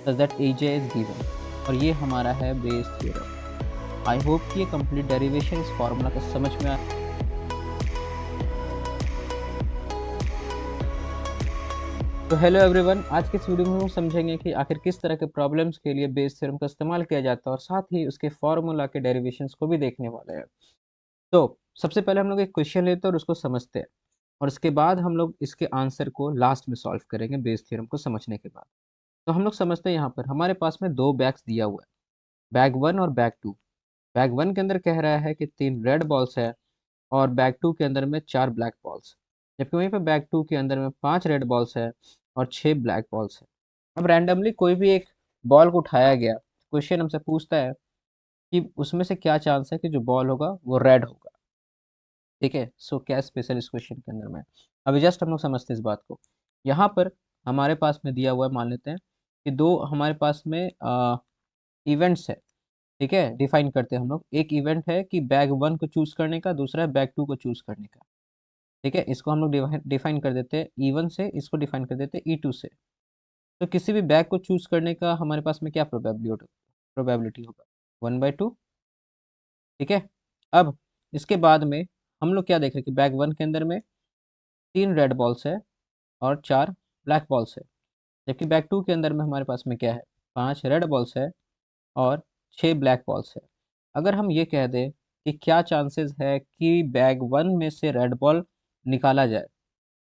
Such that AJ is given, और ये हमारा है बेस थ्योरम। आई होप कि ये कंप्लीट डेरिवेशन इस फॉर्मूला का समझ में आया। तो हेलो एवरीवन, आज के इस वीडियो में हम समझेंगे कि आखिर किस तरह के प्रॉब्लम्स के लिए बेस थ्योरम का इस्तेमाल किया जाता है, और साथ ही उसके फॉर्मूला के डेरिवेशंस को भी देखने वाले हैं। तो सबसे पहले हम लोग एक क्वेश्चन लेते हैं और उसको समझते हैं, और उसके बाद हम लोग इसके आंसर को लास्ट में सॉल्व करेंगे बेस थ्योरम को समझने के बाद। तो हम लोग समझते हैं, यहाँ पर हमारे पास में दो बैग्स दिया हुआ है, बैग वन और बैग टू। बैग वन के अंदर कह रहा है कि 3 रेड बॉल्स है, और बैग टू के अंदर में 4 ब्लैक बॉल्स, जबकि वहीं पे बैग टू के अंदर में 5 रेड बॉल्स है और 6 ब्लैक बॉल्स है। अब रैंडमली कोई भी एक बॉल को उठाया गया, क्वेश्चन हमसे पूछता है कि उसमें से क्या चांस है कि जो बॉल होगा वो रेड होगा। ठीक है, सो क्या स्पेशल इस क्वेश्चन के अंदर में, अभी जस्ट हम लोग समझते हैं इस बात को। यहाँ पर हमारे पास में दिया हुआ है, मान लेते हैं कि दो हमारे पास में इवेंट्स है। ठीक है, डिफाइन करते हैं हम लोग। एक इवेंट है कि बैग वन को चूज करने का, दूसरा है बैग टू को चूज करने का। ठीक है, इसको हम लोग डिफाइन कर देते हैं E1 से, इसको डिफाइन कर देते हैं E2 से। तो किसी भी बैग को चूज करने का हमारे पास में क्या प्रोबेबिलिटी होगा, 1/2। ठीक है, अब इसके बाद में हम लोग क्या देख रहे हैं कि बैग वन के अंदर में 3 रेड बॉल्स है और 4 ब्लैक बॉल्स है, जबकि बैग टू के अंदर में हमारे पास में क्या है, 5 रेड बॉल्स है और 6 ब्लैक बॉल्स है। अगर हम ये कह दें कि क्या चांसेस है कि बैग वन में से रेड बॉल निकाला जाए,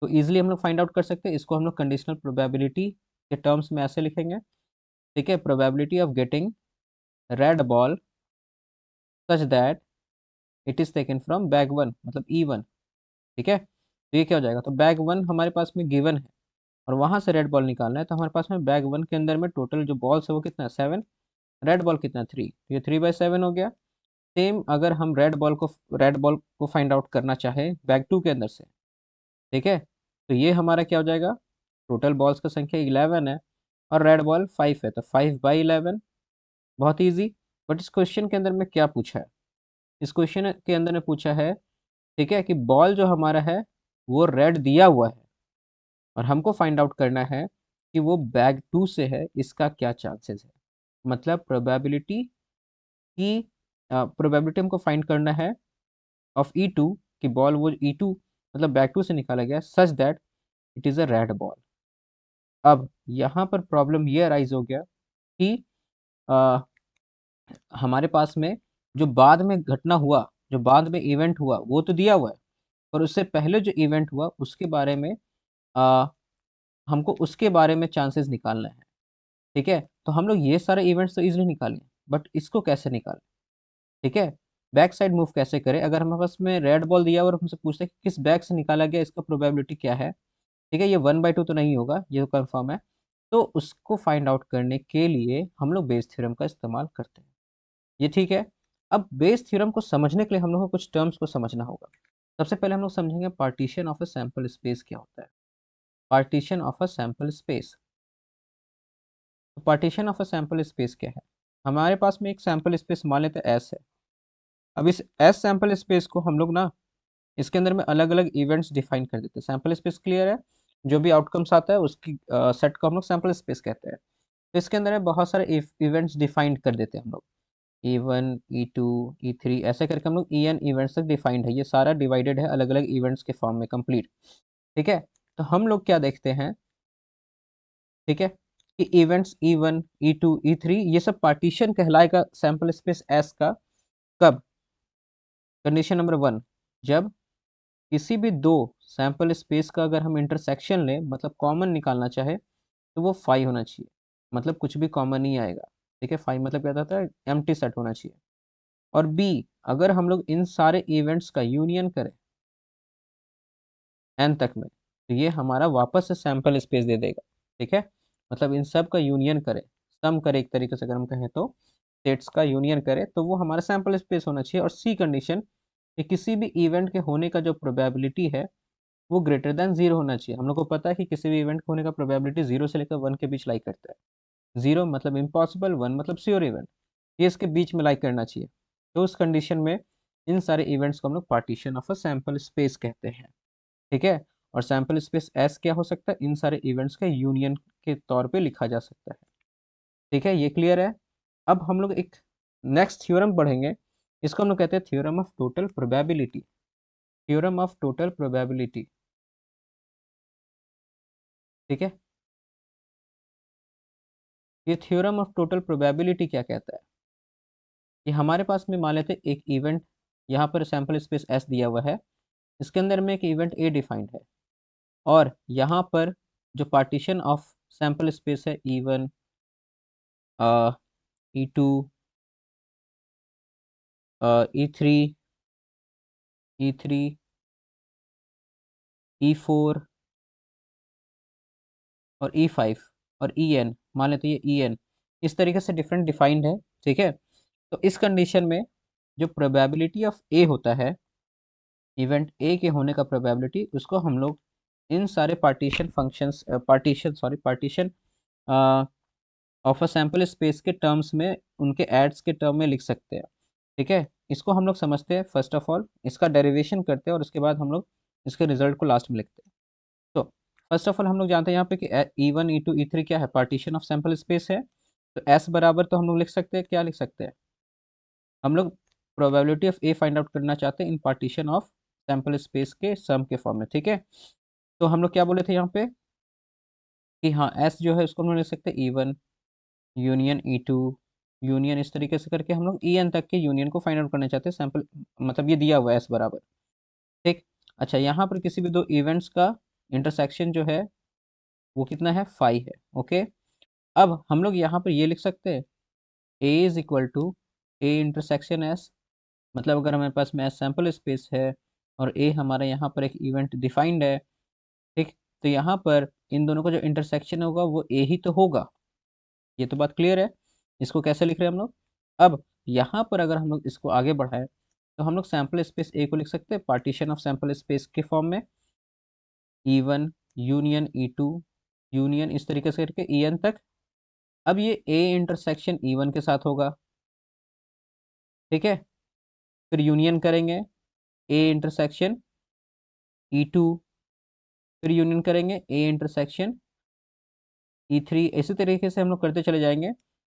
तो इजीली हम लोग फाइंड आउट कर सकते हैं। इसको हम लोग कंडीशनल प्रोबेबिलिटी के टर्म्स में ऐसे लिखेंगे। ठीक है, probability of getting red ball such that it is taken from bag one, मतलब E1। ठीक है, तो ये क्या हो जाएगा, तो बैग वन हमारे पास में गिवन है और वहां से रेड बॉल निकालना है, तो हमारे पास में बैग वन के अंदर में टोटल जो बॉल्स है वो कितना है, 7। रेड बॉल कितना, 3, ये 3/7 हो गया। सेम अगर हम रेड बॉल को फाइंड आउट करना चाहे बैग टू के अंदर से, ठीक है, तो ये हमारा क्या हो जाएगा, टोटल बॉल्स का संख्या 11 है और रेड बॉल 5 है, तो 5/11। बहुत इजी। बट इस क्वेश्चन के अंदर में क्या पूछा है, इस क्वेश्चन के अंदर ने पूछा है, ठीक है, कि बॉल जो हमारा है वो रेड दिया हुआ है, और हमको फाइंड आउट करना है कि वो बैग टू से है, इसका क्या चांसेस है। मतलब प्रोबेबिलिटी हमको फाइंड करना है ऑफ E2, कि बॉल वो E2 मतलब बैग टू से निकाला गया such that it is a red ball. अब यहाँ पर प्रॉब्लम ये अराइज हो गया कि आ, हमारे पास में जो बाद में घटना हुआ, जो बाद में इवेंट हुआ वो तो दिया हुआ है, पर उससे पहले जो इवेंट हुआ उसके बारे में आ, हमको उसके बारे में चांसेस निकालना है। ठीक है, तो हम लोग ये सारे इवेंट्स तो इजीली निकालें, बट इसको कैसे निकालें। ठीक है, बैक साइड मूव कैसे करें, अगर हमारे पास में रेड बॉल दिया हुआ और हमसे पूछते हैं कि किस बैग से निकाला गया, इसका प्रोबेबिलिटी क्या है। ठीक है, ये 1/2 तो नहीं होगा, ये तो कंफर्म है। तो उसको फाइंड आउट करने के लिए हम लोग बेस थ्योरम का इस्तेमाल करते हैं। ये ठीक है। अब बेस थ्योरम को समझने के लिए हम लोग को कुछ टर्म्स को समझना होगा। सबसे पहले हम लोग समझेंगे partition of a sample space क्या होता है। Partition of a sample space, तो partition of a sample space क्या है, हमारे पास में एक सैंपल स्पेस मान लेते हैं S है। अब इस S सैंपल स्पेस को हम लोग ना, इसके अंदर में अलग अलग इवेंट्स डिफाइन कर देते हैं। सैंपल स्पेस क्लियर है, जो भी आउटकम्स आता है उसकी सेट को हम लोग सैंपल स्पेस कहते हैं। तो इसके अंदर में बहुत सारे इवेंट्स डिफाइन कर देते हैं हम लोग, E1 E2 E3 ऐसे करके हम लोग EN इवेंट्स तक डिफाइंड है। ये सारा डिवाइडेड है अलग अलग इवेंट्स के फॉर्म में कंप्लीट। ठीक है, तो हम लोग क्या देखते हैं, ठीक है, कि इवेंट्स E1 E2 E3 ये सब पार्टीशन कहलाएगा सैंपल स्पेस S का। कब, कंडीशन नंबर 1, जब किसी भी दो सैंपल स्पेस का अगर हम इंटरसेक्शन लें, मतलब कॉमन निकालना चाहे, तो वो 5 होना चाहिए, मतलब कुछ भी कॉमन नहीं आएगा। ठीक है, 5 मतलब क्या होता है, एम्प्टी सेट होना चाहिए। और B, अगर हम लोग इन सारे इवेंट्स का यूनियन करें n तक में, तो ये हमारा वापस से सैंपल स्पेस दे देगा। ठीक है, मतलब इन सब का यूनियन करें, सम करे एक तरीके से अगर हम कहें तो, सेट्स का यूनियन करें तो वो हमारा सैंपल स्पेस होना चाहिए। और C कंडीशन, कि किसी भी इवेंट के होने का जो प्रोबेबिलिटी है वो ग्रेटर देन 0 होना चाहिए। हम लोग को पता है कि किसी भी इवेंट होने का प्रोबेबिलिटी 0 से लेकर 1 के बीच लाई करता है। 0 मतलब इम्पॉसिबल, 1 मतलब श्योर इवेंट, ये इसके बीच में लाई करना चाहिए। तो उस कंडीशन में इन सारे इवेंट्स को हम लोग partition of a sample space कहते हैं। ठीक है, और सैंपल स्पेस एस क्या हो सकता है, इन सारे इवेंट्स के यूनियन के तौर पे लिखा जा सकता है। ठीक है, ये क्लियर है। अब हम लोग एक नेक्स्ट थ्योरम पढ़ेंगे, इसको हम लोग कहते हैं theorem of total probability. Theorem of total probability, ठीक है। ये थ्योरम ऑफ टोटल प्रोबेबिलिटी क्या कहता है कि हमारे पास में मान लेते हैं एक इवेंट, यहाँ पर सैंपल स्पेस एस दिया हुआ है, इसके अंदर में एक इवेंट ए डिफाइंड है, और यहाँ पर जो पार्टीशन ऑफ सैंपल स्पेस है E1, E2, E3, E3, E4 और E5 और En, मान लेते हैं ये En इस तरीके से डिफरेंट डिफाइंड है, ठीक है। तो इस कंडीशन में जो प्रोबेबिलिटी ऑफ ए होता है, इवेंट ए के होने का प्रोबेबिलिटी, उसको हम लोग इन सारे partition functions, partition of a sample space के टर्म्स में, उनके एड्स के टर्म में लिख सकते हैं, ठीक है। इसको हम लोग समझते हैं, फर्स्ट ऑफ ऑल इसका डेरिवेशन करते हैं और उसके बाद हम लोग इसके रिजल्ट को लास्ट में लिखते हैं। तो फर्स्ट ऑफ ऑल हम लोग जानते हैं यहाँ पे कि E1, E2, E3 क्या है, पार्टीशन ऑफ सैंपल स्पेस है। तो एस बराबर तो हम लोग लिख सकते हैं, क्या लिख सकते हैं हम लोग, probability of A find out करना चाहते हैं इन पार्टीशन ऑफ सैंपल स्पेस के सम के फॉर्म में, ठीक है। तो हम लोग क्या बोले थे यहाँ पे कि हाँ एस जो है उसको हम लोग लिख सकते हैं E1 यूनियन E2 यूनियन, इस तरीके से करके हम लोग En तक के यूनियन को फाइंड आउट करना चाहते हैं सैंपल, मतलब ये दिया हुआ है एस बराबर, ठीक। अच्छा, यहाँ पर किसी भी दो इवेंट्स का इंटरसेक्शन जो है वो कितना है, 5 है, ओके। अब हम लोग यहाँ पर ये लिख सकते हैं A is equal to A intersection S, मतलब अगर हमारे पास में एस सैंपल स्पेस है और ए हमारे यहाँ पर एक इवेंट डिफाइंड है, ठीक। तो यहाँ पर इन दोनों का जो इंटरसेक्शन होगा वो ए ही तो होगा, ये तो बात क्लियर है। इसको कैसे लिख रहे हैं हम लोग, अब यहाँ पर अगर हम लोग इसको आगे बढ़ाएं तो हम लोग सैंपल स्पेस ए को लिख सकते हैं पार्टीशन ऑफ सैंपल स्पेस के फॉर्म में, E1 यूनियन E2 यूनियन, इस तरीके से करके En तक। अब ये ए इंटरसेक्शन E1 के साथ होगा, ठीक है। फिर यूनियन करेंगे ए इंटरसेक्शन E2, फिर यूनियन करेंगे ए इंटरसेक्शन E3, इसी तरीके से हम लोग करते चले जाएंगे,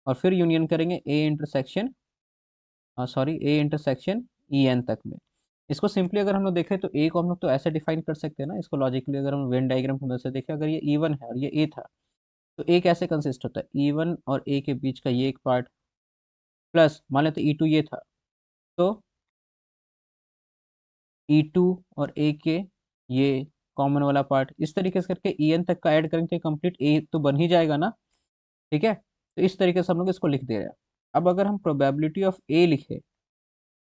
और फिर यूनियन करेंगे A intersection, A intersection En तक में। इसको सिंपली अगर हम लोग देखें तो ए को हम लोग तो ऐसे डिफाइन कर सकते हैं ना, इसको लॉजिकली अगर हम वेन डायग्राम की मदद से देखें, अगर ये E1 है और ये ए था, तो ए कैसे कंसिस्ट होता है, E1 और ए के बीच का ये एक पार्ट, प्लस मान लेते E2 ये था, तो E2 और ए के ये कॉमन वाला पार्ट, इस तरीके से करके En तक का ऐड करेंगे कंप्लीट ए तो बन ही जाएगा ना, ठीक है। तो इस तरीके से हम लोग इसको लिख दे रहे हैं। अब अगर हम प्रोबेबिलिटी ऑफ ए लिखे,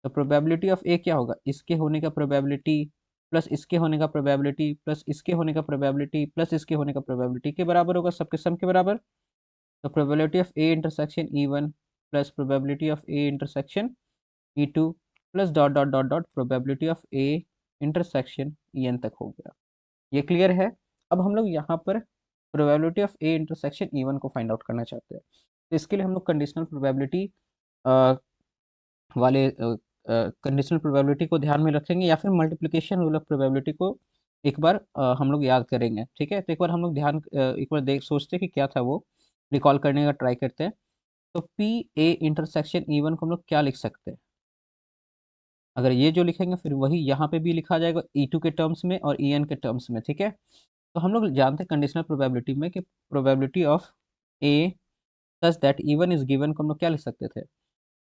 तो प्रोबेबिलिटी ऑफ ए क्या होगा, इसके होने का प्रोबेबिलिटी प्लस इसके होने का प्रोबेबिलिटी प्लस इसके होने का प्रोबेबिलिटी प्लस इसके होने का प्रोबेबिलिटी के बराबर होगा, सबके सम के बराबर। तो probability of A intersection E1 plus probability of A intersection E2 plus dot dot dot dot probability of A intersection En तक हो गया, ये क्लियर है। अब हम लोग यहाँ पर probability of A intersection E1 को फाइंड आउट करना चाहते हैं, तो इसके लिए हम लोग कंडीशनल प्रोबेबिलिटी वाले कंडीशनल प्रोबेबिलिटी को ध्यान में रखेंगे, या फिर मल्टीप्लिकेशन रूल ऑफ प्रोबेबिलिटी को एक बार हम लोग याद करेंगे, ठीक है। तो एक बार हम लोग एक बार देख सोचते हैं कि क्या था वो, रिकॉल करने का ट्राई करते हैं। तो पी ए इंटरसेक्शन E1 को हम लोग क्या लिख सकते हैं, अगर ये जो लिखेंगे फिर वही यहाँ पे भी लिखा जाएगा E2 के टर्म्स में और En के टर्म्स में, ठीक है। तो हम लोग जानते हैं कंडीशनल प्रोबेबिलिटी में कि probability of A such that E1 is given को हम लोग क्या लिख सकते थे,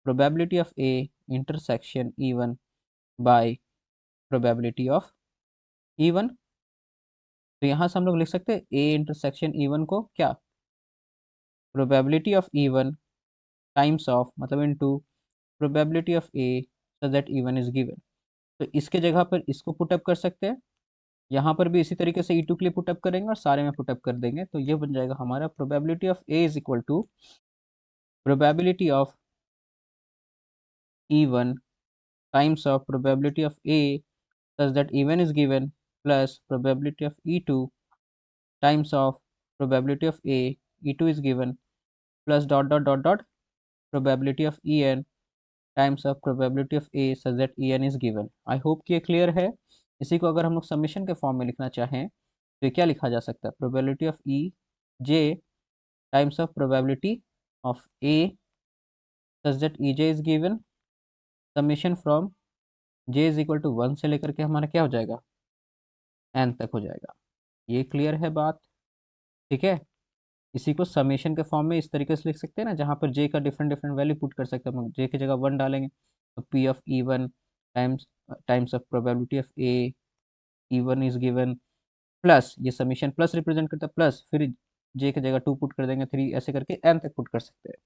probability of A intersection E1 bye probability of E1। तो यहाँ से हम लोग लिख सकते हैं ए इंटरसेक्शन E1 को क्या, probability of E1 times of, मतलब into probability of A such that E1 is given. तो इसके जगह पर इसको पुटअप कर सकते हैं, यहाँ पर भी इसी तरीके से E2 के लिए पुटअप करेंगे और सारे में पुटअप कर देंगे, तो ये बन जाएगा हमारा probability of A is equal to probability of E1 times of probability of A such that E1 is given plus probability of E2 times of probability of A, E2 is given plus dot dot dot dot probability of En times of probability of A such that En is given। I hope कि ये clear है। इसी को अगर हम लोग summation के form में लिखना चाहें तो ये क्या लिखा जा सकता है, probability of E J times of probability of A such that E J is given, summation from J is equal to 1 से लेकर के हमारा क्या हो जाएगा, एन तक हो जाएगा। ये क्लियर है बात? ठीक है। इसी को समेशन के फॉर्म में इस तरीके से लिख सकते हैं ना, जहाँ पर जे का डिफरेंट डिफरेंट वैल्यू पुट कर सकते हैं। हम जे की जगह 1 डालेंगे तो P of E one times times of probability of A E one is given, plus ये समीशन प्लस रिप्रेजेंट करता है, प्लस फिर जे की जगह 2 पुट कर देंगे, 3 ऐसे करके एन तक पुट कर सकते हैं।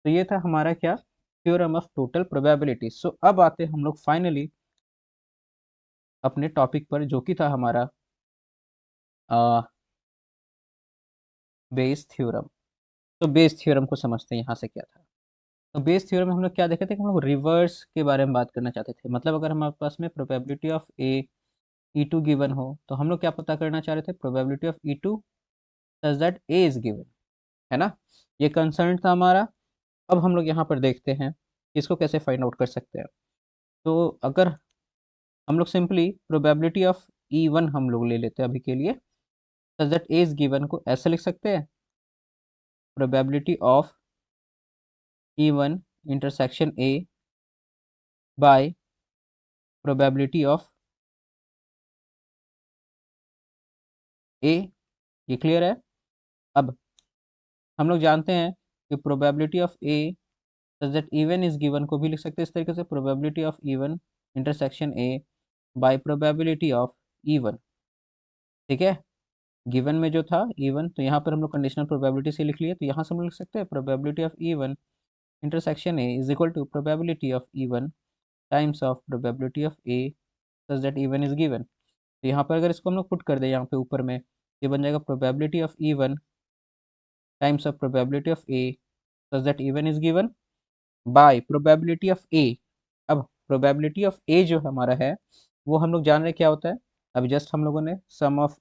तो ये था हमारा क्या, थ्योरम ऑफ टोटल प्रोबेबिलिटी। सो अब आते हम लोग फाइनली अपने टॉपिक पर, जो कि था हमारा बेस थ्योरम। तो बेस थ्योरम को समझते हैं यहाँ से क्या था। तो बेस थ्योरम में हम लोग क्या देखे थे कि हम लोग रिवर्स के बारे में बात करना चाहते थे। मतलब अगर हमारे पास में probability of A E two given हो, तो हम लोग क्या पता करना चाह रहे थे, probability of E two such that A is given, है ना। ये कंसर्न था हमारा। अब हम लोग यहाँ पर देखते हैं कि इसको कैसे फाइंड आउट कर सकते हैं। तो अगर हम लोग simply probability of E one हम लोग ले लेते हैं अभी के लिए, such that A is given को ऐसे लिख सकते हैं, probability of E one intersection A by probability of A. ये क्लियर है? अब हम लोग जानते हैं कि probability of A such that even is given को भी लिख सकते हैं इस तरीके से, probability of even intersection A by probability of even. ठीक है। गिवन में जो था इवन, तो यहाँ पर हम लोग कंडीशनल प्रोबेबिलिटी से लिख लिए, तो यहाँ से हम लोग लिख सकते हैं probability of even intersection A is equal to probability of even times of probability of A such that even is given. तो यहाँ पर अगर इसको हम लोग पुट कर दें यहाँ पे ऊपर में, ये बन जाएगा probability of even times of probability of A such that even is given by probability of A. अब प्रोबेबिलिटी ऑफ ए जो हमारा है, वो हम लोग जान रहे हैं क्या होता है। अभी जस्ट हम लोगों ने sum of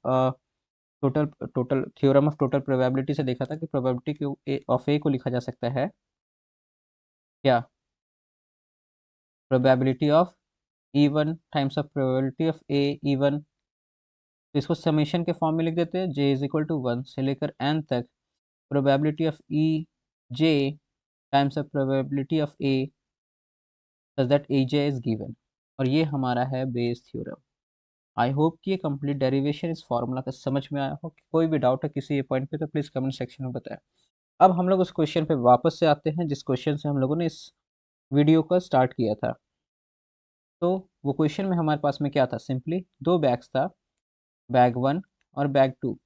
total total theorem of total probability से देखा था कि प्रोबेबिलिटी ऑफ ए को लिखा जा सकता है क्या, probability of E one times of probability of A E one. तो इसको समेशन के फॉर्म में लिख देते हैं, जे इज इक्वल टू 1 से लेकर एन तक probability of E J times of probability of A such that A J is given. और ये हमारा है बेस थ्योरम। आई होप कि ये कंप्लीट डेरिवेशन इस फॉर्मूला का समझ में आया हो। कोई भी डाउट है किसी पॉइंट पे तो प्लीज़ कमेंट सेक्शन में बताएं। अब हम लोग उस क्वेश्चन पे वापस से आते हैं जिस क्वेश्चन से हम लोगों ने इस वीडियो को स्टार्ट किया था। तो वो क्वेश्चन में हमारे पास में क्या था, सिंपली दो बैग्स था, बैग वन और बैग टू।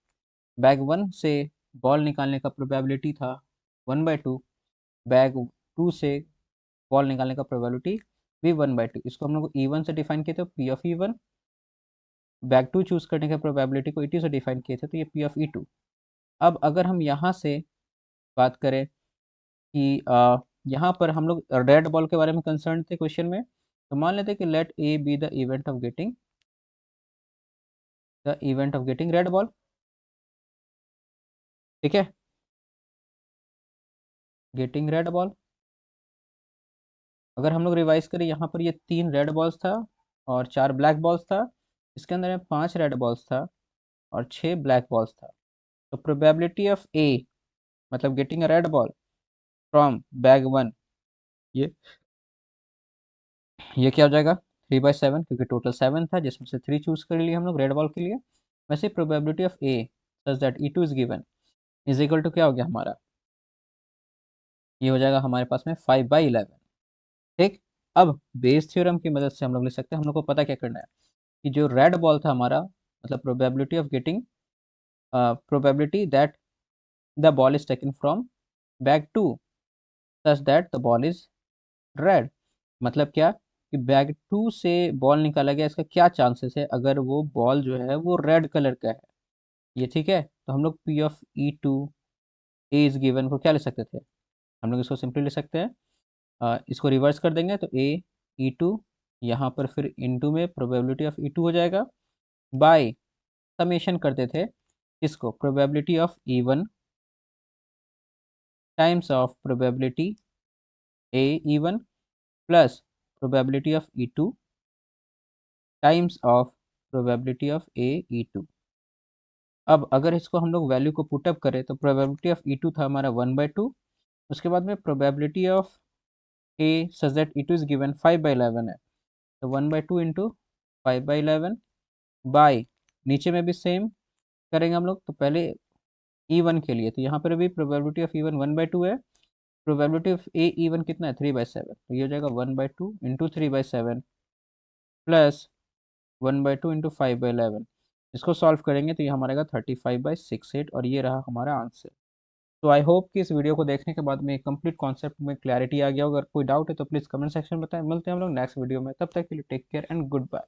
बैग वन से बॉल निकालने का प्रोबेबिलिटी था 1/2, बैग टू से बॉल निकालने का प्रोबेबिलिटी भी 1/2। इसको हम लोग ई वन से डिफाइन किए थे, P of E one. Bag two choose करने का प्रोबेबिलिटी को ई टू से डिफाइन किए थे, तो ये पी ऑफ ई टू। अब अगर हम यहाँ से बात करें कि यहाँ पर हम लोग रेड बॉल के बारे में कंसर्न थे क्वेश्चन में, तो मान लेते हैं कि let A be the event of getting red ball. ठीक है, गेटिंग रेड बॉल। अगर हम लोग रिवाइज करें, यहाँ पर ये 3 रेड बॉल्स था और 4 ब्लैक बॉल्स था। इसके अंदर में 5 रेड बॉल्स था और 6 ब्लैक बॉल्स था। तो प्रोबेबिलिटी ऑफ ए मतलब getting a red ball from bag one, ये ये क्या हो जाएगा, 3/7, क्योंकि टोटल 7 था जिसमें से 3 चूज कर लिए हम लोग रेड बॉल के लिए। वैसे probability of A such that E two is given is equal to क्या हो गया हमारा, ये हो जाएगा हमारे पास में 5/11। ठीक। अब बेस थ्योरम की मदद से हम लोग लिख सकते हैं, हम लोग को पता क्या करना है कि जो रेड बॉल था हमारा, मतलब probability of getting probability that the ball is taken from bag two such that the ball is red. मतलब क्या कि बैग टू से बॉल निकाला गया, इसका क्या चांसेस है अगर वो बॉल जो है वो रेड कलर का है। ये ठीक है। तो हम लोग P of E two A is given को क्या ले सकते थे, हम लोग इसको सिंपली ले सकते हैं, इसको रिवर्स कर देंगे तो ए ई टू, यहाँ पर फिर इनटू में प्रोबेबिलिटी ऑफ ई टू हो जाएगा बाय समेशन करते थे इसको probability of E one times of probability A E one plus probability of E two times of probability of A E two. अब अगर इसको हम लोग वैल्यू को पुटअप करें तो प्रोबेबिलिटी ऑफ ई टू था हमारा 1/2 उसके बाद में probability of A such that it is given 5/11 है, तो 1/2 इंटू 5/11 बाई, नीचे में भी सेम करेंगे हम लोग। तो पहले E1 के लिए, तो यहाँ पर भी प्रोबेबिलिटी ऑफ E1 1/2 है, प्रोबेबिलिटी ऑफ ए E1 कितना है 3/7, तो ये हो जाएगा 1/2 इंटू 3/7 प्लस 1/2 इंटू 5/11। इसको सॉल्व करेंगे तो ये हमारा आएगा 35/68, और ये रहा हमारा आंसर। तो आई होप कि इस वीडियो को देखने के बाद में कंप्लीट कॉन्सेप्ट में क्लैरिटी आ गया होगा। अगर कोई डाउट है तो प्लीज़ कमेंट सेक्शन में बताएं। मिलते हैं हम लोग नेक्स्ट वीडियो में, तब तक के लिए take care and good bye.